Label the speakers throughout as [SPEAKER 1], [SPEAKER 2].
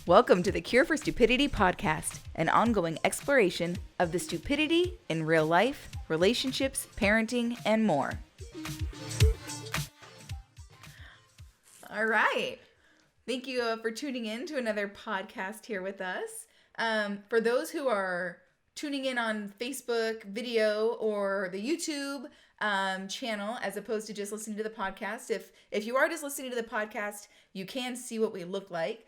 [SPEAKER 1] Welcome to the Cure for Stupidity podcast, an ongoing exploration of the stupidity in real life, relationships, parenting, and more. All right. Thank you for tuning in to another podcast here with us. For those who are tuning in on Facebook video or the YouTube channel, as opposed to just listening to the podcast, if you are just listening to the podcast, you can see what we look like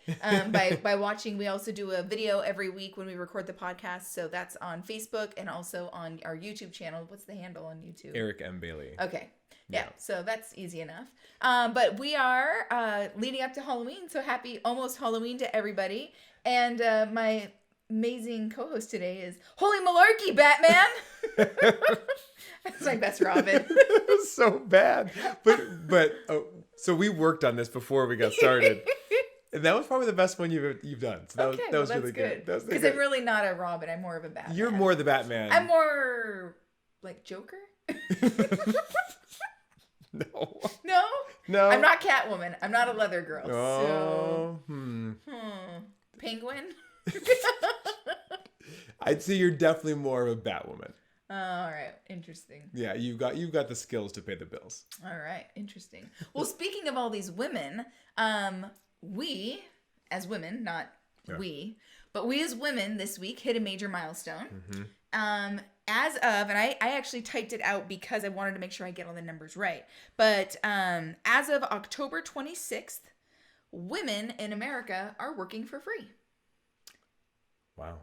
[SPEAKER 1] by watching. We also do a video every week when we record the podcast, so that's on Facebook and also on our YouTube channel. What's the handle on YouTube?
[SPEAKER 2] Eric M. Bailey.
[SPEAKER 1] Okay. Yeah, so that's easy enough. But we are leading up to Halloween, so happy almost Halloween to everybody. And my amazing co-host today is Holy Malarkey, Batman! That's my best Robin.
[SPEAKER 2] It was so bad. But so we worked on this before we got started. And that was probably the best one you've done. So that was really good.
[SPEAKER 1] Because I'm really not a Robin. I'm more of a Batman.
[SPEAKER 2] You're more the Batman.
[SPEAKER 1] I'm more like Joker. No? No? I'm not Catwoman. I'm not a leather girl.
[SPEAKER 2] Oh.
[SPEAKER 1] Penguin?
[SPEAKER 2] I'd say you're definitely more of a Batwoman.
[SPEAKER 1] All right. Interesting.
[SPEAKER 2] Yeah, you've got the skills to pay the bills.
[SPEAKER 1] All right. Interesting. Well, speaking of all these women, we as women, not we, but we as women this week hit a major milestone. Mm-hmm. As of, and I actually typed it out because I wanted to make sure I get all the numbers right. But as of October 26th, women in America are working for free.
[SPEAKER 2] Wow.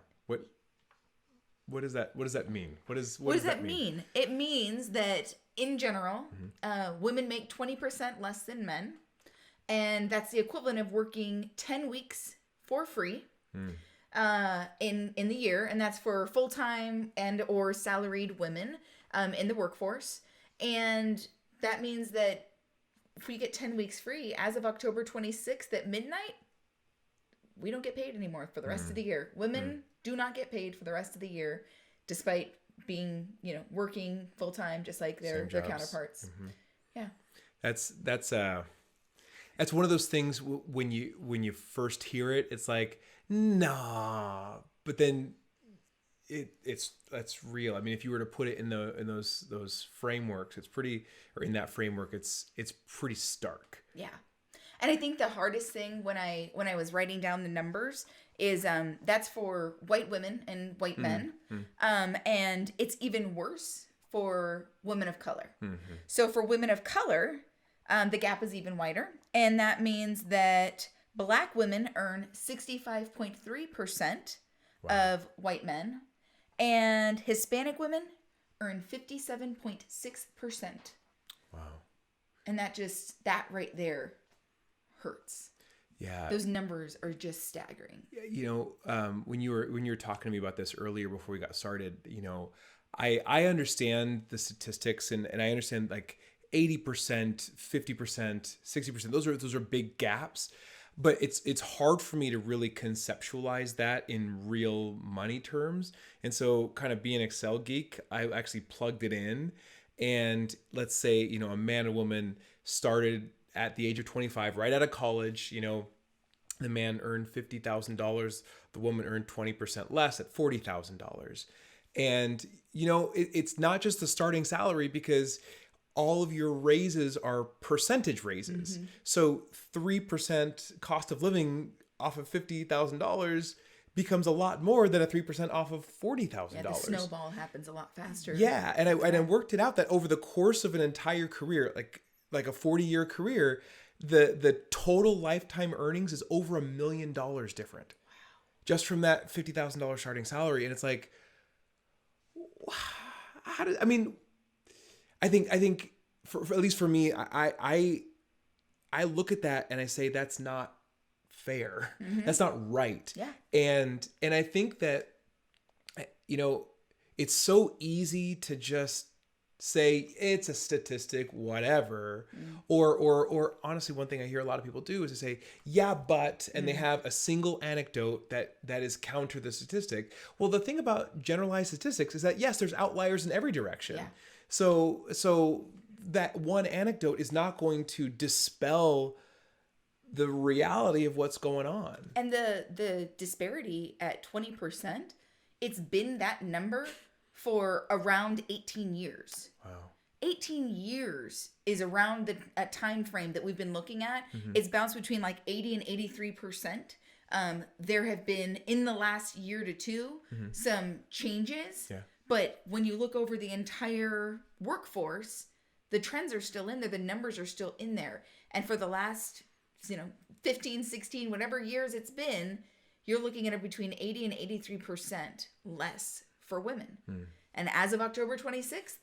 [SPEAKER 2] What does that mean? What does that mean?
[SPEAKER 1] It means that in general, women make 20% less than men. And that's the equivalent of working 10 weeks for free. In the year, and that's for full-time and or salaried women in the workforce. And that means that if we get 10 weeks free as of October 26th at midnight, we don't get paid anymore for the rest of the year. Women do not get paid for the rest of the year, despite being, working full-time just like their counterparts. Mm-hmm. Yeah.
[SPEAKER 2] That's one of those things when you first hear it, it's like, nah, but then that's real. I mean, if you were to put it in those frameworks, in that framework, it's pretty stark.
[SPEAKER 1] Yeah. And I think the hardest thing when I was writing down the numbers is that's for white women and white men. And it's even worse for women of color. Mm-hmm. So for women of color, the gap is even wider. And that means that Black women earn 65.3% of white men, and Hispanic women earn 57.6%.
[SPEAKER 2] Wow.
[SPEAKER 1] And that right there hurts.
[SPEAKER 2] Yeah.
[SPEAKER 1] Those numbers are just staggering.
[SPEAKER 2] When you were talking to me about this earlier before we got started, I understand the statistics and I understand like 80%, 50%, 60%. Those are big gaps. But it's hard for me to really conceptualize that in real money terms. And so kind of being an Excel geek, I actually plugged it in. And let's say, a man or woman started at the age of 25, right out of college, the man earned $50,000. The woman earned 20% less at $40,000. And, it's not just the starting salary because all of your raises are percentage raises. Mm-hmm. So 3% cost of living off of $50,000 becomes a lot more than a 3% off of $40,000.
[SPEAKER 1] Yeah, the snowball happens a lot faster.
[SPEAKER 2] Yeah, and I worked it out that over the course of an entire career, like a 40-year career, the total lifetime earnings is over $1 million different. Wow. Just from that $50,000 starting salary. And it's like, I think for at least for me, I look at that and I say that's not fair. Mm-hmm. That's not right.
[SPEAKER 1] Yeah.
[SPEAKER 2] And I think that it's so easy to just say it's a statistic, whatever. Mm. Or honestly, one thing I hear a lot of people do is to say, yeah, but, and they have a single anecdote that is counter the statistic. Well, the thing about generalized statistics is that yes, there's outliers in every direction. Yeah. So that one anecdote is not going to dispel the reality of what's going on.
[SPEAKER 1] And the disparity at 20%, it's been that number for around 18 years.
[SPEAKER 2] Wow.
[SPEAKER 1] 18 years is around a time frame that we've been looking at. It's bounced between like 80 and 83%. There have been, in the last year to two, some changes.
[SPEAKER 2] Yeah.
[SPEAKER 1] But when you look over the entire workforce, the trends are still in there. The numbers are still in there. And for the last, 15, 16, whatever years it's been, you're looking at between 80 and 83% less for women. And as of October 26th,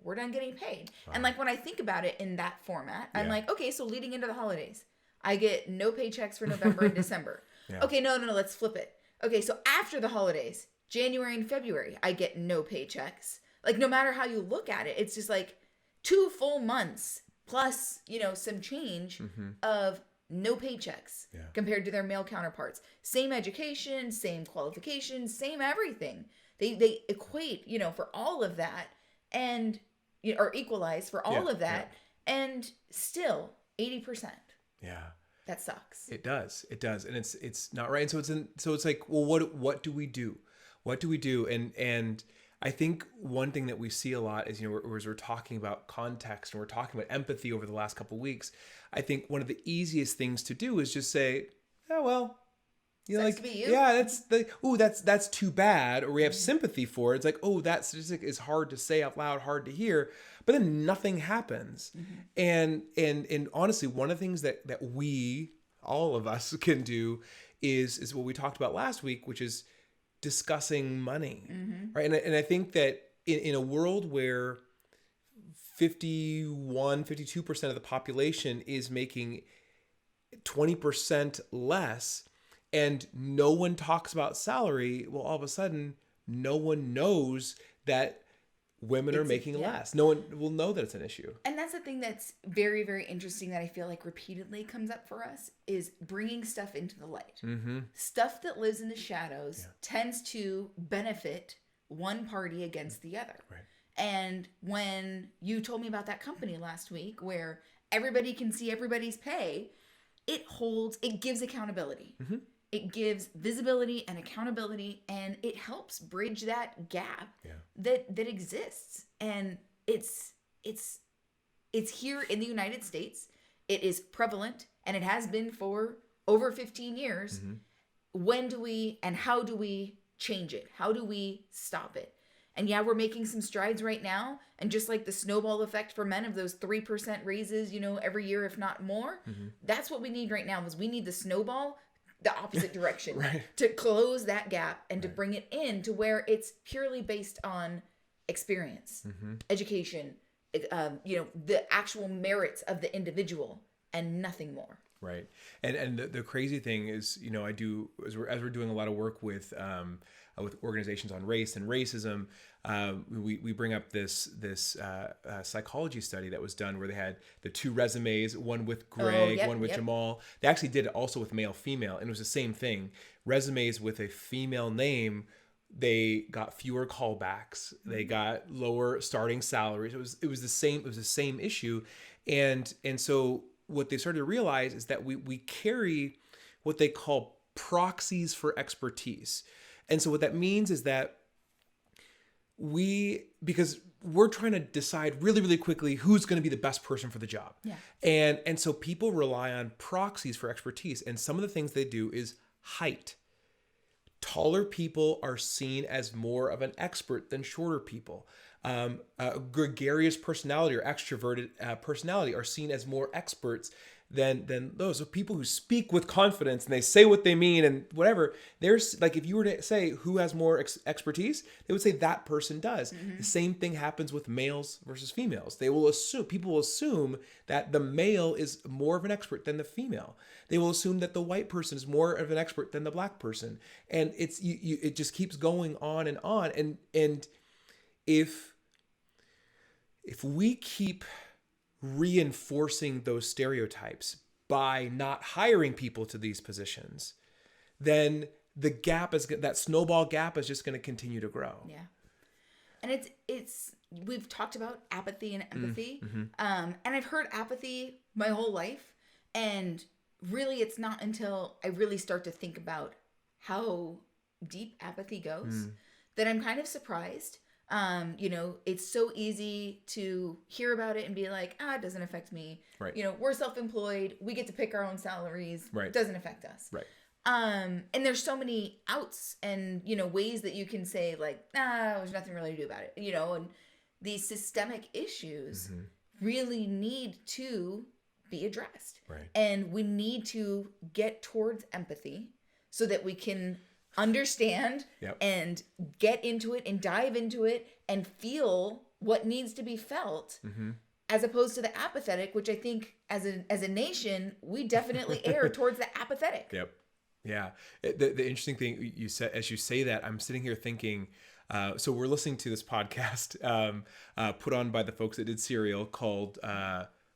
[SPEAKER 1] we're done getting paid. Wow. And like when I think about it in that format, I'm like, okay, so leading into the holidays, I get no paychecks for November and December. Yeah. Okay, no, let's flip it. Okay, so after the holidays, January and February, I get no paychecks. Like no matter how you look at it, it's just like 2 full months plus, some change of no paychecks compared to their male counterparts. Same education, same qualifications, same everything. They equate, for all of that and or equalize for all of that and still 80%.
[SPEAKER 2] Yeah.
[SPEAKER 1] That sucks.
[SPEAKER 2] It does. And it's not right. And so it's like, well, what do we do? What do we do? And I think one thing that we see a lot is, as we're talking about context and we're talking about empathy over the last couple of weeks, I think one of the easiest things to do is just say, oh, well, that's too bad. Or we have sympathy for it. It's like, oh, that statistic is hard to say out loud, hard to hear, but then nothing happens. And honestly, one of the things that we, all of us can do is what we talked about last week, which is discussing money, right? And I think that in a world where 52% of the population is making 20% less and no one talks about salary, well, all of a sudden, no one knows that women are making less. No one will know that it's an issue.
[SPEAKER 1] And that's the thing that's very, very interesting that I feel like repeatedly comes up for us is bringing stuff into the light. Stuff that lives in the shadows tends to benefit one party against the other.
[SPEAKER 2] Right.
[SPEAKER 1] And when you told me about that company last week where everybody can see everybody's pay, it gives accountability. It gives visibility and accountability, and it helps bridge that gap that exists. And it's here in the United States. It is prevalent, and it has been for over 15 years. When do we and how do we change it? How do we stop it? And we're making some strides right now. And just like the snowball effect for men of those 3% raises, every year, if not more, that's what we need right now is we need the snowball the opposite direction to close that gap and to bring it in to where it's purely based on experience, education, the actual merits of the individual and nothing more.
[SPEAKER 2] Right. And the crazy thing is, I do, as we're doing a lot of work with organizations on race and racism, we bring up this psychology study that was done where they had the 2 resumes, one with Greg, one with Jamal. They actually did it also with male, female, and it was the same thing. Resumes with a female name, they got fewer callbacks. They got lower starting salaries. It was the same issue. And so what they started to realize is that we carry what they call proxies for expertise. And so what that means is that because we're trying to decide really, really quickly who's going to be the best person for the job. Yeah. And so people rely on proxies for expertise. And some of the things they do is height. Taller people are seen as more of an expert than shorter people. Gregarious personality or extroverted personality are seen as more experts than those. So people who speak with confidence and they say what they mean and whatever, there's like, if you were to say who has more expertise, they would say that person does. The same thing happens with males versus females. People will assume that the male is more of an expert than the female. They will assume that the white person is more of an expert than the black person. And it just keeps going on and on. And if we keep reinforcing those stereotypes by not hiring people to these positions, then that snowball gap is just going to continue to grow.
[SPEAKER 1] Yeah. And we've talked about apathy and empathy. And I've heard apathy my whole life. And really, it's not until I really start to think about how deep apathy goes that I'm kind of surprised. It's so easy to hear about it and be like, it doesn't affect me.
[SPEAKER 2] Right.
[SPEAKER 1] We're self-employed. We get to pick our own salaries.
[SPEAKER 2] Right.
[SPEAKER 1] It doesn't affect us.
[SPEAKER 2] Right.
[SPEAKER 1] And there's so many outs and, ways that you can say like, there's nothing really to do about it, and these systemic issues really need to be addressed.
[SPEAKER 2] Right.
[SPEAKER 1] And we need to get towards empathy so that we can understand and get into it and dive into it and feel what needs to be felt, as opposed to the apathetic, which I think as a nation, we definitely err towards the apathetic.
[SPEAKER 2] Yep. Yeah. The interesting thing you said, as you say that, I'm sitting here thinking, so we're listening to this podcast put on by the folks that did Serial called,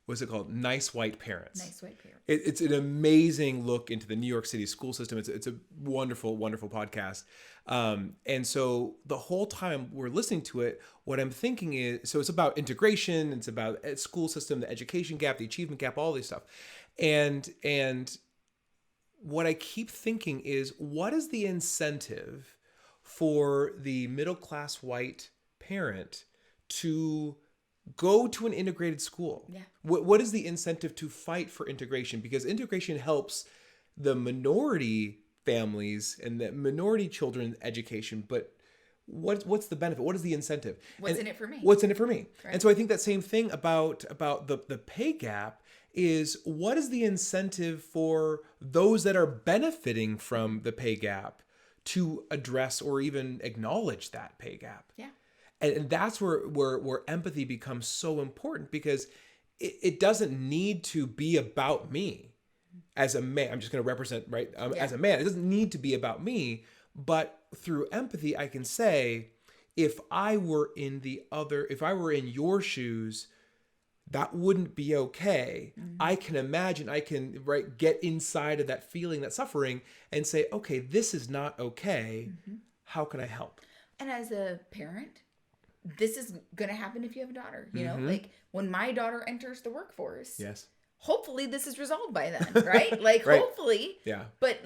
[SPEAKER 2] what's it called? Nice White Parents.
[SPEAKER 1] Nice White Parents.
[SPEAKER 2] It's an amazing look into the New York City school system. It's a wonderful, wonderful podcast. And so the whole time we're listening to it, what I'm thinking is, so it's about integration. It's about school system, the education gap, the achievement gap, all this stuff. And what I keep thinking is, what is the incentive for the middle-class white parent to go to an integrated school?
[SPEAKER 1] Yeah.
[SPEAKER 2] What is the incentive to fight for integration? Because integration helps the minority families and the minority children's education, but what's the benefit? What is the incentive?
[SPEAKER 1] What's in it for me?
[SPEAKER 2] What's in it for me?
[SPEAKER 1] Right.
[SPEAKER 2] And so I think that same thing about the pay gap is, what is the incentive for those that are benefiting from the pay gap to address or even acknowledge that pay gap?
[SPEAKER 1] Yeah.
[SPEAKER 2] And that's where empathy becomes so important, because it doesn't need to be about me as a man. I'm just going to represent, right? As a man, it doesn't need to be about me, but through empathy, I can say, if I were in your shoes, that wouldn't be okay. I can imagine, I can get inside of that feeling, that suffering, and say, okay, this is not okay. How can I help?
[SPEAKER 1] And as a parent, this is going to happen if you have a daughter, like when my daughter enters the workforce.
[SPEAKER 2] Yes.
[SPEAKER 1] Hopefully this is resolved by then, right? Like
[SPEAKER 2] Right.
[SPEAKER 1] Hopefully.
[SPEAKER 2] Yeah.
[SPEAKER 1] But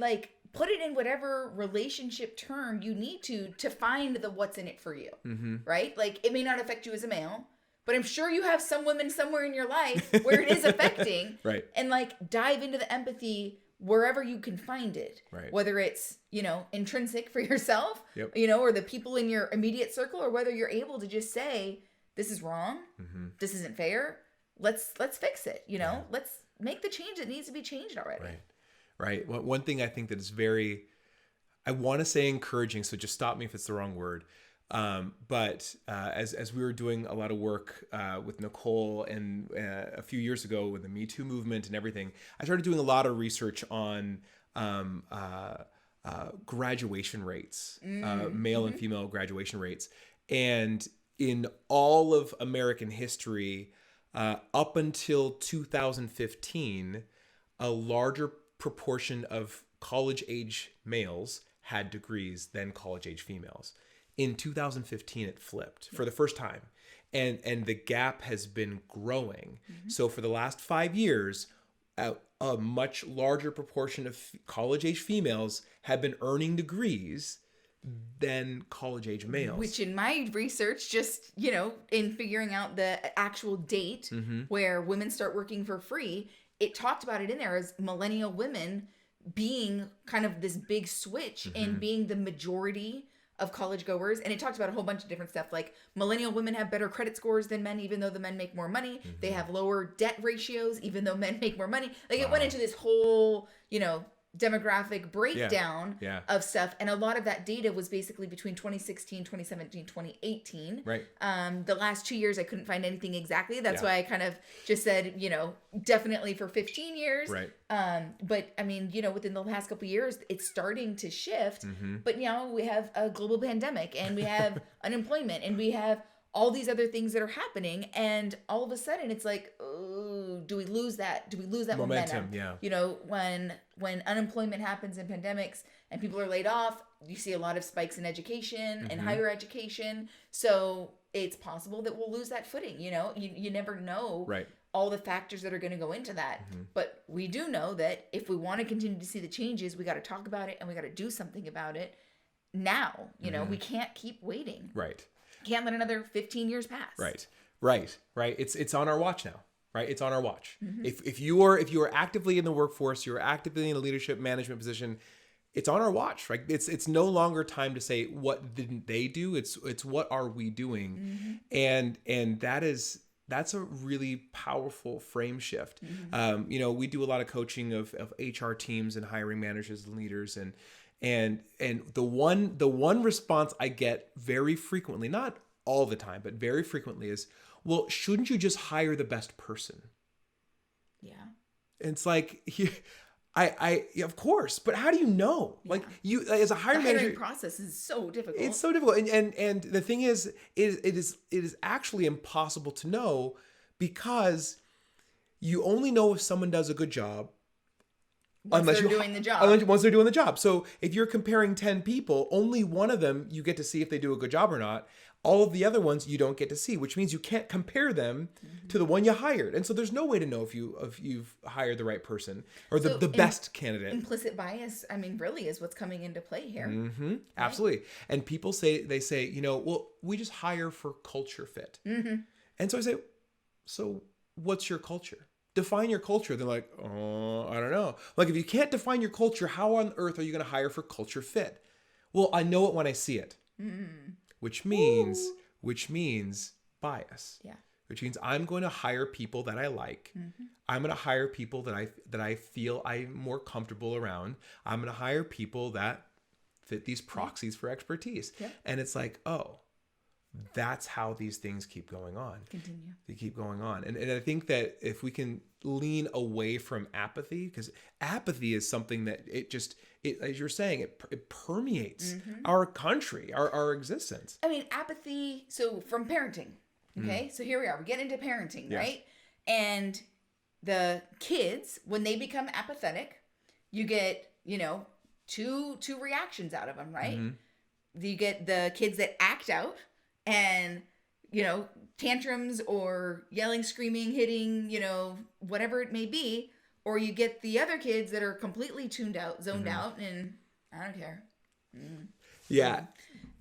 [SPEAKER 1] put it in whatever relationship term you need to find the what's in it for you, right? It may not affect you as a male, but I'm sure you have some women somewhere in your life where it is affecting.
[SPEAKER 2] Right.
[SPEAKER 1] And dive into the empathy wherever you can find it.
[SPEAKER 2] Right.
[SPEAKER 1] Whether it's, intrinsic for yourself,
[SPEAKER 2] Yep.
[SPEAKER 1] Or the people in your immediate circle, or whether you're able to just say, this is wrong. This isn't fair. Let's fix it. Let's make the change that needs to be changed already.
[SPEAKER 2] Right. One thing I think that is very, I want to say encouraging, so just stop me if it's the wrong word. But as we were doing a lot of work with Nicole and a few years ago with the Me Too movement and everything, I started doing a lot of research on graduation rates, male and female graduation rates. And in all of American history, up until 2015, a larger proportion of college-age males had degrees than college-age females. In 2015, it flipped for the first time. And the gap has been growing. So for the last 5 years, a much larger proportion of college-age females have been earning degrees than college-age males.
[SPEAKER 1] Which in my research, just, in figuring out the actual date where women start working for free, it talked about it in there as Millennial Women being kind of this big switch in being the majority of college goers. And it talked about a whole bunch of different stuff, like Millennial women have better credit scores than men, even though the men make more money. They have lower debt ratios, even though men make more money. It went into this whole, demographic breakdown of stuff. And a lot of that data was basically between 2016, 2017, 2018.
[SPEAKER 2] Right.
[SPEAKER 1] The last 2 years, I couldn't find anything exactly. That's why I kind of just said, definitely for 15 years.
[SPEAKER 2] Right.
[SPEAKER 1] But I mean, within the past couple of years, it's starting to shift. But now we have a global pandemic, and we have unemployment, and we have all these other things that are happening, and all of a sudden it's like, oh, do we lose that? Do we lose that momentum?
[SPEAKER 2] Yeah.
[SPEAKER 1] When unemployment happens in pandemics and people are laid off, you see a lot of spikes in education and higher education. So it's possible that we'll lose that footing. You never know.
[SPEAKER 2] Right.
[SPEAKER 1] all the factors that are going to go into that. But we do know that if we want to continue to see the changes, we got to talk about it and we got to do something about it now. You know, we can't keep waiting.
[SPEAKER 2] Right.
[SPEAKER 1] Can't let another 15 years pass.
[SPEAKER 2] Right. It's on our watch now. Right. It's on our watch. If you are actively in the workforce, you're actively in a leadership management position, it's on our watch, right? It's no longer time to say, what didn't they do? It's what are we doing? And that's a really powerful frame shift. You know, we do a lot of coaching of HR teams and hiring managers and leaders, and the one response I get very frequently, not all the time, but very frequently is, well, shouldn't you just hire the best person?
[SPEAKER 1] Yeah.
[SPEAKER 2] And it's like, I of course, but how do you know? Yeah. Like you, as a hiring manager,
[SPEAKER 1] hiring process is so difficult.
[SPEAKER 2] It's so difficult, and the thing is, it is actually impossible to know, because you only know if someone does a good job
[SPEAKER 1] once they're doing the job.
[SPEAKER 2] Once they're doing the job. So if you're comparing 10 people, only one of them you get to see if they do a good job or not. All of the other ones you don't get to see, which means you can't compare them to the one you hired. And so there's no way to know if you've hired the right person or the best candidate.
[SPEAKER 1] Implicit bias, I mean, really is what's coming into play here.
[SPEAKER 2] Right? Absolutely. And people say, you know, well, we just hire for culture fit. And so I say, so what's your culture? Define your culture. They're like, oh, I don't know. Like, if you can't define your culture, how on earth are you going to hire for culture fit? Well, I know it when I see it. Which means bias.
[SPEAKER 1] Yeah.
[SPEAKER 2] Which means I'm going to hire people that I like. I'm going to hire people that I feel I'm more comfortable around. I'm going to hire people that fit these proxies for expertise. Yeah. And it's like, oh, that's how these things keep going on.
[SPEAKER 1] Continue.
[SPEAKER 2] They keep going on. And I think that if we can lean away from apathy, because apathy is something that it as you're saying, it permeates our country, our existence.
[SPEAKER 1] I mean, apathy, so from parenting, okay? So here we are, we're getting into parenting, right? And the kids, when they become apathetic, you get, you know, two reactions out of them, right? You get the kids that act out, and, you know, tantrums or yelling, screaming, hitting, you know, whatever it may be. Or you get the other kids that are completely tuned out, zoned out, and I don't care.
[SPEAKER 2] Yeah.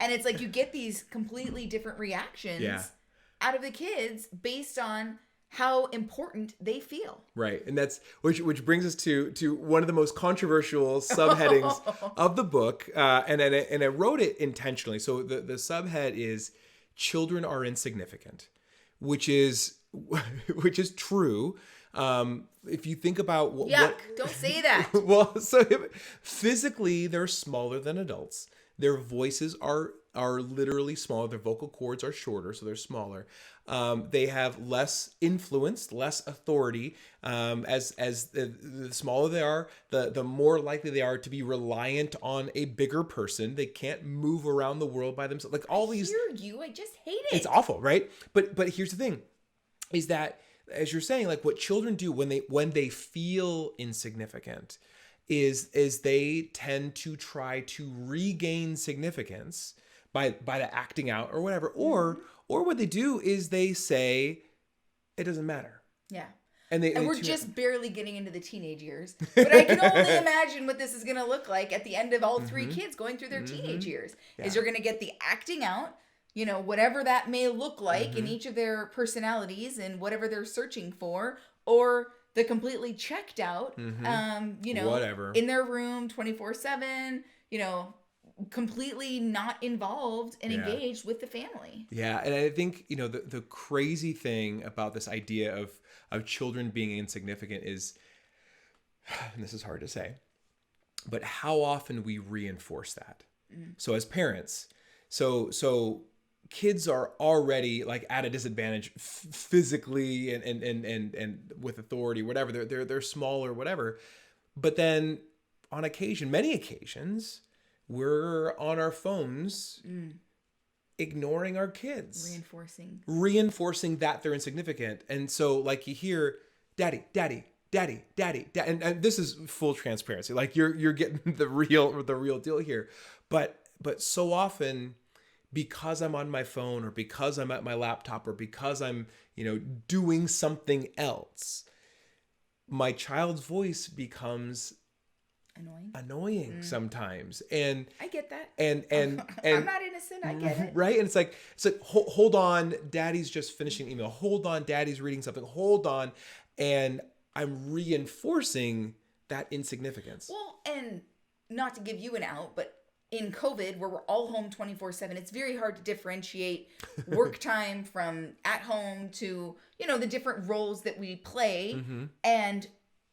[SPEAKER 1] And it's like you get these completely different reactions out of the kids based on how important they feel.
[SPEAKER 2] Right. And that's which brings us to one of the most controversial subheadings of the book. And I wrote it intentionally. So the subhead is "Children are insignificant," which is true. If you think about
[SPEAKER 1] don't say that.
[SPEAKER 2] Well, so physically they're smaller than adults. Their voices are literally smaller. Their vocal cords are shorter, so they're smaller. They have less influence, less authority. As the smaller they are, the more likely they are to be reliant on a bigger person. They can't move around the world by themselves. Like all these.
[SPEAKER 1] I hear you. I just hate it.
[SPEAKER 2] It's awful, right? But here's the thing, is that, as you're saying, like what children do when they feel insignificant is they tend to try to regain significance by the acting out or whatever. Or what they do is they say, it doesn't matter.
[SPEAKER 1] Yeah.
[SPEAKER 2] And
[SPEAKER 1] we're just barely getting into the teenage years. But I can only imagine what this is going to look like at the end of all three kids going through their teenage years. Yeah. Is you're going to get the acting out, you know, whatever that may look like in each of their personalities and whatever they're searching for, or the completely checked out, you know,
[SPEAKER 2] whatever,
[SPEAKER 1] in their room 24/7, you know, completely not involved and engaged with the family.
[SPEAKER 2] Yeah. And I think, you know, the crazy thing about this idea of children being insignificant is, and this is hard to say, but how often we reinforce that. So as parents, so kids are already like at a disadvantage physically and with authority, whatever. They're small or whatever. But then on occasion, many occasions, we're on our phones ignoring our kids. Reinforcing that they're insignificant. And so like you hear, daddy, daddy, daddy, daddy, daddy. And this is full transparency. Like you're getting the real deal here. But so often because I'm on my phone or because I'm at my laptop or because I'm, doing something else, my child's voice becomes annoying sometimes. And
[SPEAKER 1] I get that.
[SPEAKER 2] And
[SPEAKER 1] I'm not innocent. I get it.
[SPEAKER 2] Right. And it's like, hold on, daddy's just finishing email. Hold on, daddy's reading something. Hold on. And I'm reinforcing that insignificance.
[SPEAKER 1] Well, and not to give you an out, but in COVID, where we're all home 24/7, it's very hard to differentiate work time from at home to, the different roles that we play and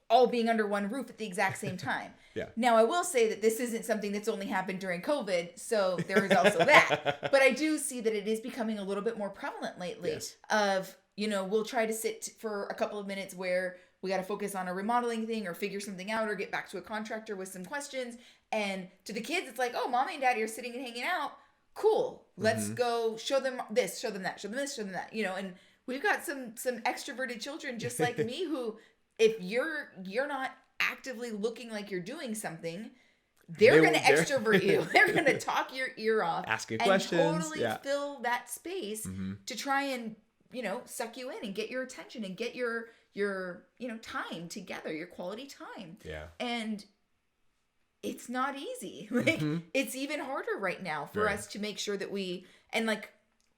[SPEAKER 1] all being under one roof at the exact same time.
[SPEAKER 2] Yeah.
[SPEAKER 1] Now, I will say that this isn't something that's only happened during COVID, so there is also that. But I do see that it is becoming a little bit more prevalent lately.
[SPEAKER 2] Yes.
[SPEAKER 1] Of, we'll try to sit for a couple of minutes where we got to focus on a remodeling thing or figure something out or get back to a contractor with some questions. And to the kids, it's like, oh, mommy and daddy are sitting and hanging out. Cool. Let's go show them this, show them that, show them this, show them that. And we've got some extroverted children just like me who, if you're not actively looking like you're doing something, they're going to extrovert you. They're going to talk your ear off.
[SPEAKER 2] Ask you questions.
[SPEAKER 1] And totally fill that space to try and, suck you in and get your attention and get your time together, your quality time.
[SPEAKER 2] Yeah.
[SPEAKER 1] And it's not easy. It's even harder right now for us to make sure that we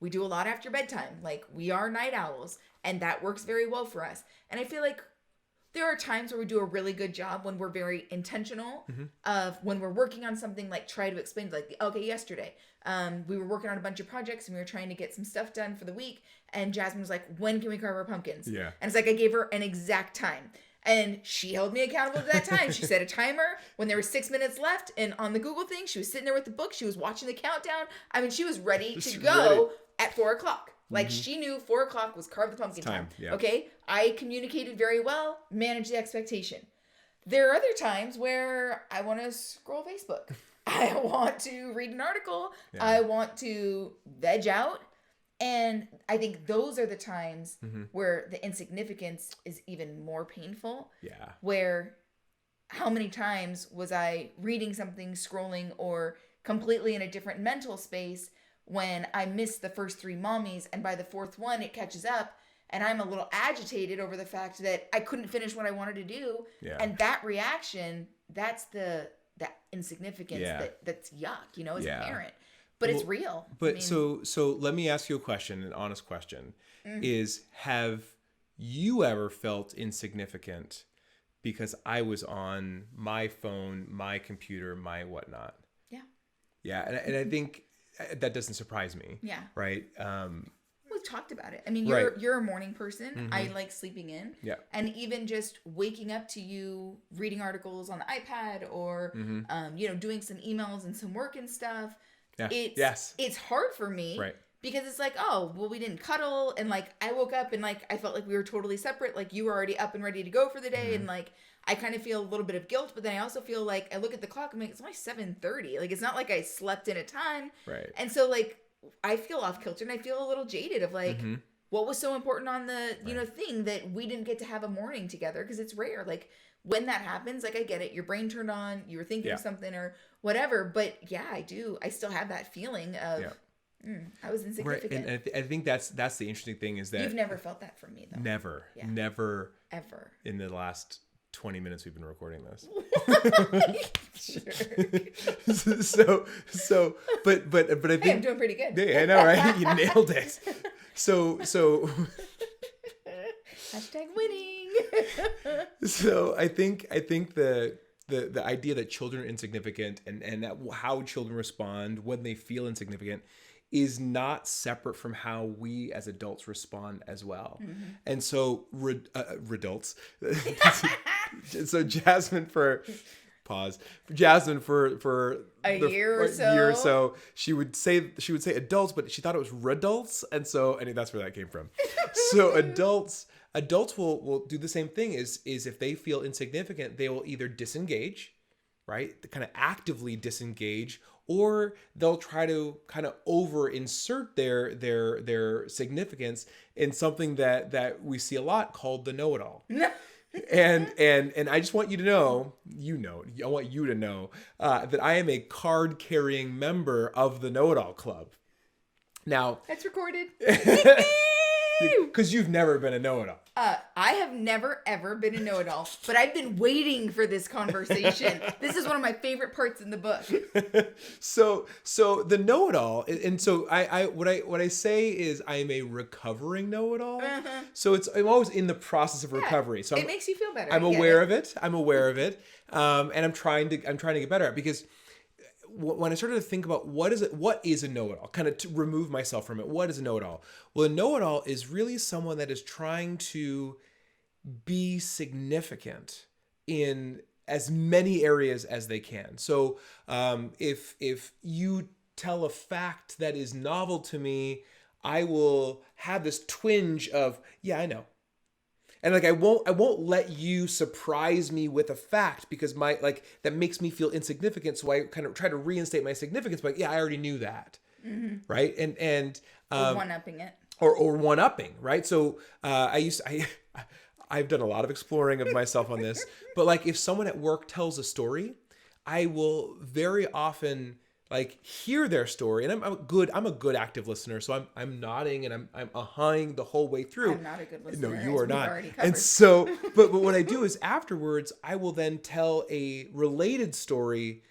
[SPEAKER 1] do a lot after bedtime. Like, we are night owls, and that works very well for us. And I feel like there are times where we do a really good job when we're very intentional of when we're working on something, like try to explain, like, okay, yesterday, we were working on a bunch of projects and we were trying to get some stuff done for the week. And Jasmine was like, when can we carve our pumpkins?
[SPEAKER 2] Yeah.
[SPEAKER 1] And it's like, I gave her an exact time. And she held me accountable to that time. She set a timer when there were 6 minutes left. And on the Google thing, she was sitting there with the book. She was watching the countdown. I mean, she was ready to go at 4:00. Like, she knew 4:00 was carve the pumpkin time.
[SPEAKER 2] Yeah.
[SPEAKER 1] Okay. I communicated very well, managed the expectation. There are other times where I want to scroll Facebook. I want to read an article. Yeah. I want to veg out. And I think those are the times where the insignificance is even more painful.
[SPEAKER 2] Yeah.
[SPEAKER 1] Where how many times was I reading something, scrolling, or completely in a different mental space when I missed the first 3 mommies, and by the 4th one it catches up, and I'm a little agitated over the fact that I couldn't finish what I wanted to do.
[SPEAKER 2] Yeah.
[SPEAKER 1] And that reaction, that's that insignificance that's yuck, as a parent. But it's real.
[SPEAKER 2] But so let me ask you a question, an honest question. Is, have you ever felt insignificant because I was on my phone, my computer, my whatnot?
[SPEAKER 1] Yeah.
[SPEAKER 2] Yeah. And I think that doesn't surprise me.
[SPEAKER 1] Yeah.
[SPEAKER 2] Right.
[SPEAKER 1] We've talked about it. I mean, you're a morning person. I like sleeping in.
[SPEAKER 2] Yeah. And
[SPEAKER 1] even just waking up to you reading articles on the iPad or, doing some emails and some work and stuff.
[SPEAKER 2] Yeah.
[SPEAKER 1] It's hard for me.
[SPEAKER 2] Right.
[SPEAKER 1] Because it's like, oh, well, we didn't cuddle. And like, I woke up and like, I felt like we were totally separate. Like, you were already up and ready to go for the day. And like, I kind of feel a little bit of guilt, but then I also feel like I look at the clock and I'm like, it's only 7:30. Like, it's not like I slept in a ton.
[SPEAKER 2] Right.
[SPEAKER 1] And so like, I feel off kilter and I feel a little jaded of like, what was so important on the, thing that we didn't get to have a morning together, because it's rare. Like, when that happens, like, I get it. Your brain turned on, you were thinking of something or whatever. But yeah, I do. I still have that feeling of, I was insignificant.
[SPEAKER 2] Right. And I think that's the interesting thing is that
[SPEAKER 1] you've never felt that from me, though.
[SPEAKER 2] Never.
[SPEAKER 1] Yeah.
[SPEAKER 2] Never.
[SPEAKER 1] Ever.
[SPEAKER 2] In the last 20 minutes we've been recording this. So, but I think
[SPEAKER 1] I'm doing pretty good.
[SPEAKER 2] Yeah, I know, right? You nailed it. So
[SPEAKER 1] hashtag winning.
[SPEAKER 2] So I think the idea that children are insignificant and that how children respond when they feel insignificant is not separate from how we as adults respond as well. And so adults. So Jasmine for
[SPEAKER 1] a year or so,
[SPEAKER 2] she would say adults, but she thought it was redults, and so that's where that came from. So adults will do the same thing. Is if they feel insignificant, they will either disengage, right? They kind of actively disengage, or they'll try to kind of over insert their significance in something that we see a lot called the know-it-all. And I just want you to know, I want you to know that I am a card-carrying member of the Know-It-All Club. Now,
[SPEAKER 1] that's recorded.
[SPEAKER 2] Because you've never been a know-it-all.
[SPEAKER 1] I have never, ever been a know-it-all, but I've been waiting for this conversation. This is one of my favorite parts in the book.
[SPEAKER 2] So the know-it-all, and so what I say is I'm a recovering know-it-all.
[SPEAKER 1] Uh-huh.
[SPEAKER 2] So I'm always in the process of recovery. So
[SPEAKER 1] it makes you feel better.
[SPEAKER 2] I'm aware of it. I'm aware of it, and I'm trying to get better at it, because when I started to think about what is a know-it-all, kind of to remove myself from it, what is a know-it-all? Well, a know-it-all is really someone that is trying to be significant in as many areas as they can. So if you tell a fact that is novel to me, I will have this twinge of, yeah, I know. And like I won't let you surprise me with a fact, because that makes me feel insignificant. So I kind of try to reinstate my significance. But yeah, I already knew that, right? And
[SPEAKER 1] or one-upping it,
[SPEAKER 2] or one-upping, right? So I've done a lot of exploring of myself on this. But like if someone at work tells a story, I will very often hear their story, and I'm a good active listener, so I'm nodding and I'm ahhing the whole way through.
[SPEAKER 1] I'm not a good listener.
[SPEAKER 2] No, you are not. And so, but what I do is afterwards, I will then tell a related story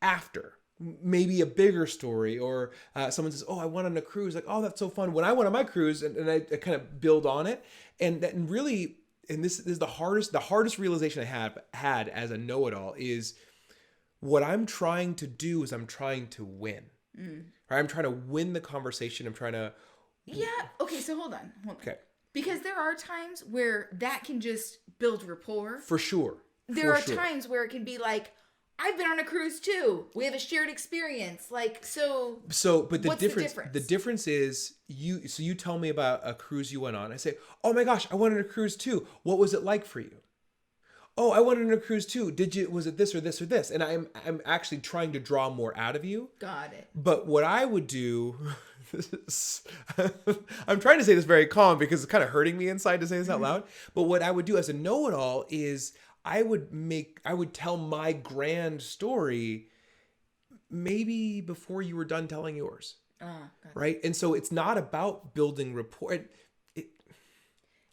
[SPEAKER 2] after, maybe a bigger story, or someone says, "Oh, I went on a cruise." Like, "Oh, that's so fun." When I went on my cruise, and I kind of build on it, and really, and this is the hardest realization I have had as a know-it-all is, what I'm trying to do is I'm trying to win. Right? I'm trying to win the conversation. I'm trying to...
[SPEAKER 1] Yeah. Okay, so hold on.
[SPEAKER 2] Okay.
[SPEAKER 1] Because there are times where that can just build rapport.
[SPEAKER 2] For sure.
[SPEAKER 1] There are times where it can be like, I've been on a cruise too. We have a shared experience. But what's the difference?
[SPEAKER 2] The difference is you tell me about a cruise you went on. I say, "Oh my gosh, I went on a cruise too. What was it like for you?" "Oh, I went on a cruise too. Was it this or this or this?" And I'm actually trying to draw more out of you.
[SPEAKER 1] Got it.
[SPEAKER 2] But what I would do, I'm trying to say this very calm because it's kind of hurting me inside to say this out loud. But what I would do as a know-it-all is I would tell my grand story maybe before you were done telling yours. Right? And so it's not about building rapport.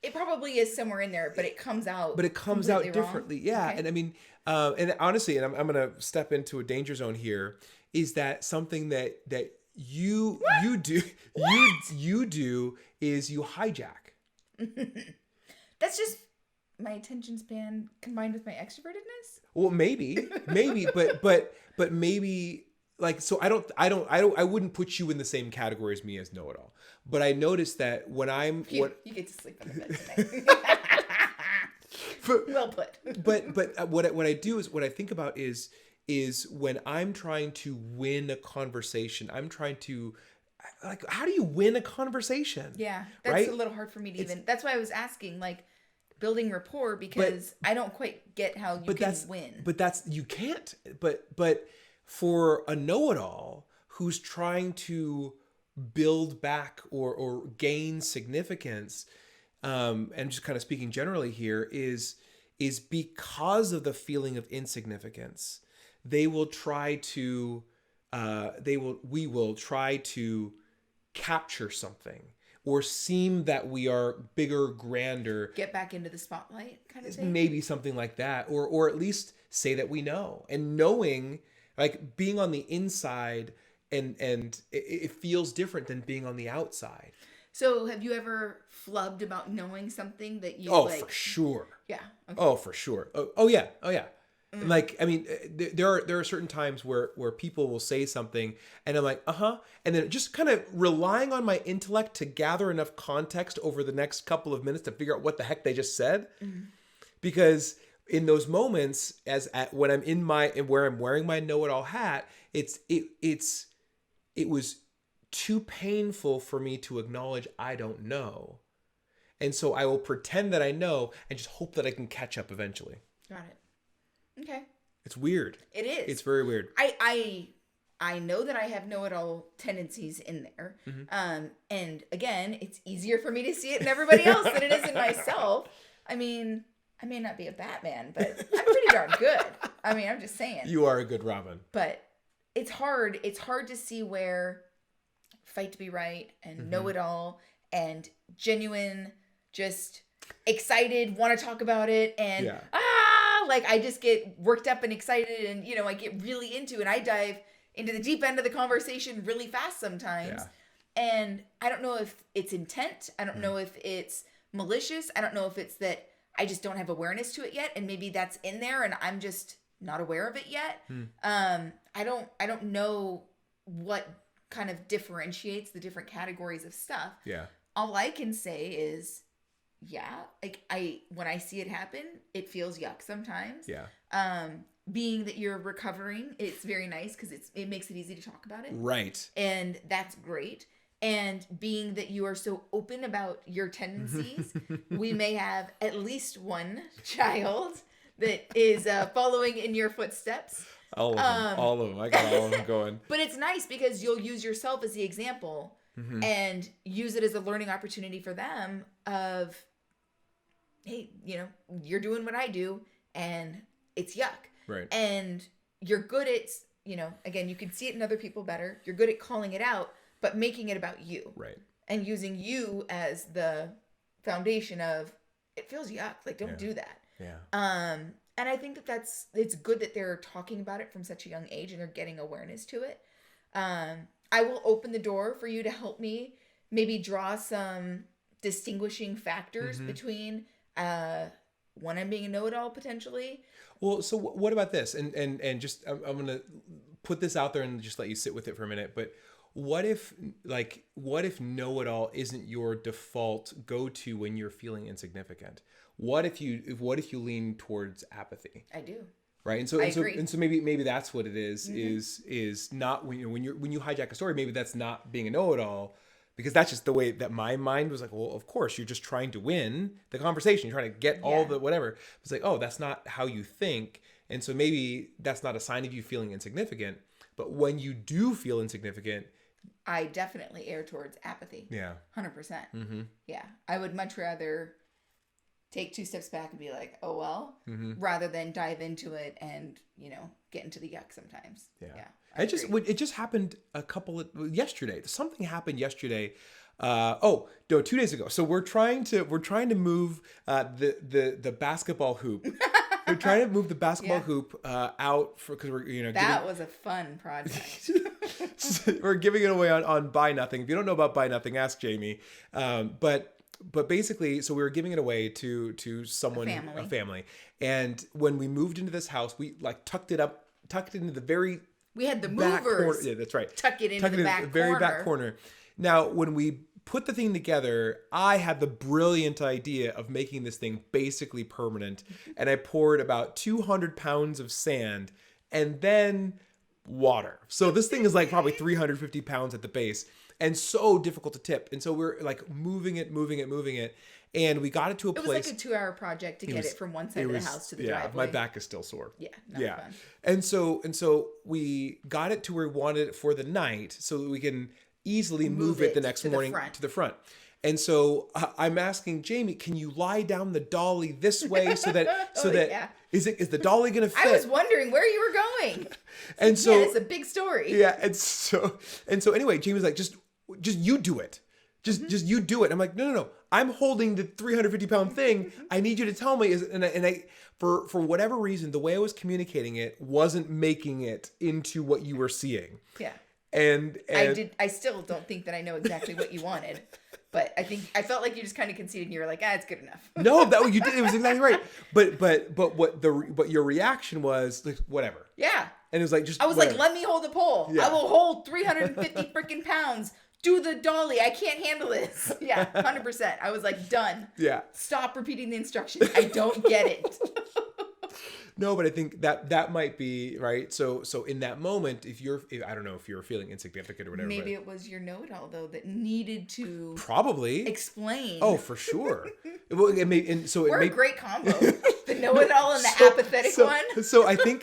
[SPEAKER 1] It probably is somewhere in there, but it comes out.
[SPEAKER 2] But it comes out differently,
[SPEAKER 1] wrong.
[SPEAKER 2] yeah.
[SPEAKER 1] Okay.
[SPEAKER 2] And I mean, and honestly, and I'm going to step into a danger zone here. Is that something that you do? You do is you hijack.
[SPEAKER 1] That's just my attention span combined with my extrovertedness.
[SPEAKER 2] Well, maybe, but maybe. So I wouldn't put you in the same category as me as know-it-all. But I noticed that when
[SPEAKER 1] you get to sleep on the bed tonight. Well put.
[SPEAKER 2] But what I do is, what I think about is when I'm trying to win a conversation, I'm trying to, how do you win a conversation?
[SPEAKER 1] Yeah, that's right? A little hard for me to even. That's why I was asking, building rapport, because I don't quite get how you can win.
[SPEAKER 2] But you can't. But for a know-it-all who's trying to build back or gain significance, and just kind of speaking generally here, is because of the feeling of insignificance, we will try to capture something or seem that we are bigger, grander,
[SPEAKER 1] get back into the spotlight kind of thing.
[SPEAKER 2] Maybe something like that, or at least say that we know. And knowing, being on the inside, and it feels different than being on the outside. So have you ever flubbed about knowing something that you for sure. Yeah. Okay. Oh, for sure. Oh yeah. Mm. There are certain times where people will say something and I'm like, and then just kind of relying on my intellect to gather enough context over the next couple of minutes to figure out what the heck they just said. Mm-hmm. Because in those moments, when I'm where I'm wearing my know-it-all hat, it was too painful for me to acknowledge I don't know. And so I will pretend that I know and just hope that I can catch up eventually. Got it. Okay. It's weird. It is. It's very weird. I know that I have know-it-all tendencies in there. Mm-hmm. And again, it's easier for me to see it in everybody else than it is in myself. I mean, I may not be a Batman, but I'm pretty darn good. I mean, I'm just saying. You are a good Robin. But it's hard. It's hard to see where
[SPEAKER 1] fight to be right and know it all and genuine, just excited, want to talk about it, and like I just get worked up and excited, and you know, I get really into it, and I dive into the deep end of the conversation really fast sometimes. And I don't know if it's intent. I don't know if it's malicious. I don't know if it's that I just don't have awareness to it yet, and maybe that's in there and I'm just not aware of it yet. I don't know what kind of differentiates the different categories of stuff. All I can say is, like when I see it happen, it feels yuck sometimes. Being that you're recovering, it's very nice because it makes it easy to talk about it. Right. And that's great. And being that you are so open about your tendencies, we may have at least one child that is following in your footsteps. All of them. All of them. I got all of them going. But it's nice because you'll use yourself as the example and use it as a learning opportunity for them of, hey, you know, you're doing what I do and it's yuck. Right. And you're good at, you know, again, you can see it in other people better. You're good at calling it out, but making it about you. Right. And using you as the foundation of, it feels yuck. Like, don't do that. And I think it's good that they're talking about it from such a young age and they're getting awareness to it. I will open the door for you to help me maybe draw some distinguishing factors between one, I'm being a know-it-all potentially. Well, so what about this? And just, I'm going to put this out there and just let you sit with it for a minute. But what if know-it-all isn't your default go-to when you're feeling insignificant? What if you lean towards apathy? I do. Right. And so, maybe that's what it is, is not when you hijack a story, maybe that's not being a know-it-all. Because that's just the way that my mind was like, well, of course, you're just trying to win the conversation. You're trying to get all the whatever. It's like, oh, that's not how you think. And so maybe that's not a sign of you feeling insignificant. But when you do feel insignificant, I definitely err towards apathy. 100%. Yeah. I would much rather take 2 steps back and be like, oh, well, rather than dive into it and, you know, get into the yuck sometimes. It just happened yesterday. Something happened yesterday. 2 days ago. So we're trying to move the basketball hoop. We're trying to move the basketball hoop out because we're that was a fun project. We're giving it away on Buy Nothing. If you don't know about Buy Nothing, ask Jamie. But basically, so we were giving it away to someone, a family. And when we moved into this house, we like tucked it into the very we had the movers. Yeah, that's right. Tuck it into the very back corner. Now, when we put the thing together, I had the brilliant idea of making this thing basically permanent. And I poured about 200 pounds of sand and then water. So this thing is like probably 350 pounds at the base and so difficult to tip. And so we're like moving it. And we got it to a place. It was like a 2-hour project to get it from one side of the house to the driveway. My back is still sore. Yeah. Fun. And so we got it to where we wanted it for the night so that we can easily move it the next morning to the front. And so I'm asking Jamie, can you lie down the dolly this way so that is the dolly going to fit? I was wondering where you were going. And so it's a big story. Yeah. And so anyway, Jamie's like, just you do it. Just you do it. I'm like, no. I'm holding the 350-pound thing. I need you to tell me. For whatever reason, the way I was communicating it wasn't making it into what you were seeing. Yeah. And I still don't think that I know exactly what you wanted, but I felt like you just kind of conceded and you were like, it's good enough. No, that you did. It was exactly right. But what your reaction was like, whatever. Yeah. And it was like, I was whatever. Like, let me hold the pole. Yeah. I will hold 350 freaking pounds. Do the dolly. I can't handle this. Yeah, 100%. I was like, done. Yeah. Stop repeating the instructions. I don't get it. No, but I think that might be right. So in that moment, if I don't know if you're feeling insignificant or whatever. Maybe it was your know-it-all though that needed to probably explain. Oh, for sure. We're a great combo. The know-it-all and the apathetic one. So I think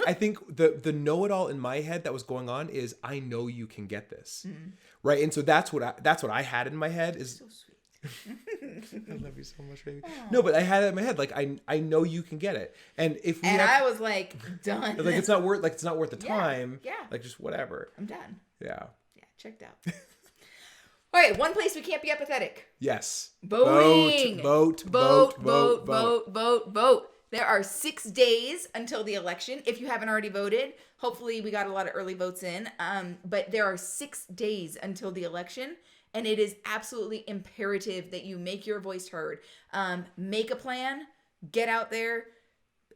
[SPEAKER 1] the know-it-all in my head that was going on is I know you can get this. Mm-hmm. Right. And so that's what I had in my head is so sweet. I love you so much, baby. Aww. No, but I had it in my head like I know you can get it, and I was like done. Like it's not worth the time. Yeah. Like just whatever. I'm done. Yeah. Yeah. Checked out. All right, one place we can't be apathetic.
[SPEAKER 2] Yes.
[SPEAKER 1] Voting.
[SPEAKER 2] Vote.
[SPEAKER 1] There are 6 days until the election. If you haven't already voted, hopefully we got a lot of early votes in. But there are 6 days until the election, and it is absolutely imperative that you make your voice heard. Make a plan. Get out there.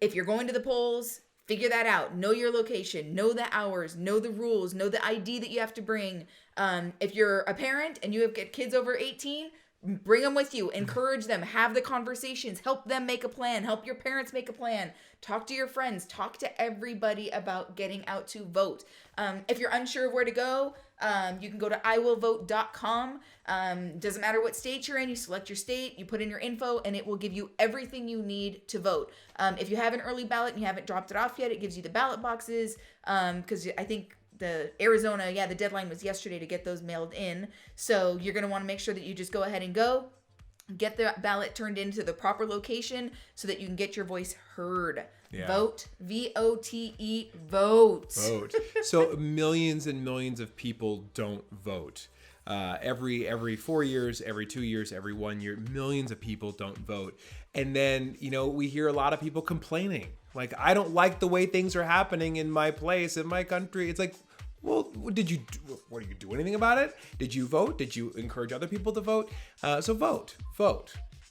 [SPEAKER 1] If you're going to the polls, figure that out. Know your location. Know the hours. Know the rules. Know the ID that you have to bring. If you're a parent and you have kids over 18, bring them with you. Encourage them. Have the conversations. Help them make a plan. Help your parents make a plan. Talk to your friends. Talk to everybody about getting out to vote. If you're unsure of where to go, you can go to iwillvote.com. Doesn't matter what state you're in. You select your state, you put in your info, and it will give you everything you need to vote. If you have an early ballot and you haven't dropped it off yet, it gives you the ballot boxes. Because I think the Arizona, the deadline was yesterday to get those mailed in. So you're going to want to make sure that you just go ahead and go. Get the ballot turned into the proper location so that you can get your voice heard. Yeah. Vote. VOTE. Vote.
[SPEAKER 2] Vote. So millions and millions of people don't vote. Every 4 years, every 2 years, every 1 year, millions of people don't vote. And then, we hear a lot of people complaining. Like, I don't like the way things are happening in my place, in my country. It's like, well, what did you do anything about it? Did you vote? Did you encourage other people to vote? So vote.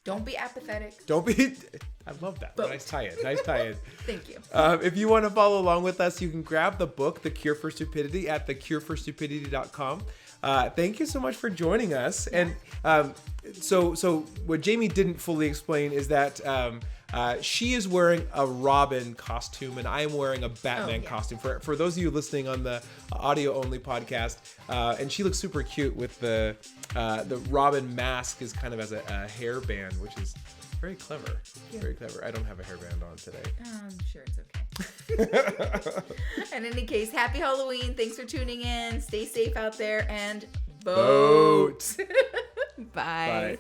[SPEAKER 1] Don't be apathetic.
[SPEAKER 2] I love that. Vote. Nice tie-in.
[SPEAKER 1] Thank you.
[SPEAKER 2] If you want to follow along with us, you can grab the book, The Cure for Stupidity, at thecureforstupidity.com. Thank you so much for joining us. Yeah. And so what Jamie didn't fully explain is that she is wearing a Robin costume and I am wearing a Batman costume. For those of you listening on the audio only podcast, and she looks super cute with the Robin mask is kind of as a hairband, which is very clever. Yeah. Very clever. I don't have a hairband on today.
[SPEAKER 1] I'm sure it's okay. In any case, happy Halloween. Thanks for tuning in. Stay safe out there and vote. Bye.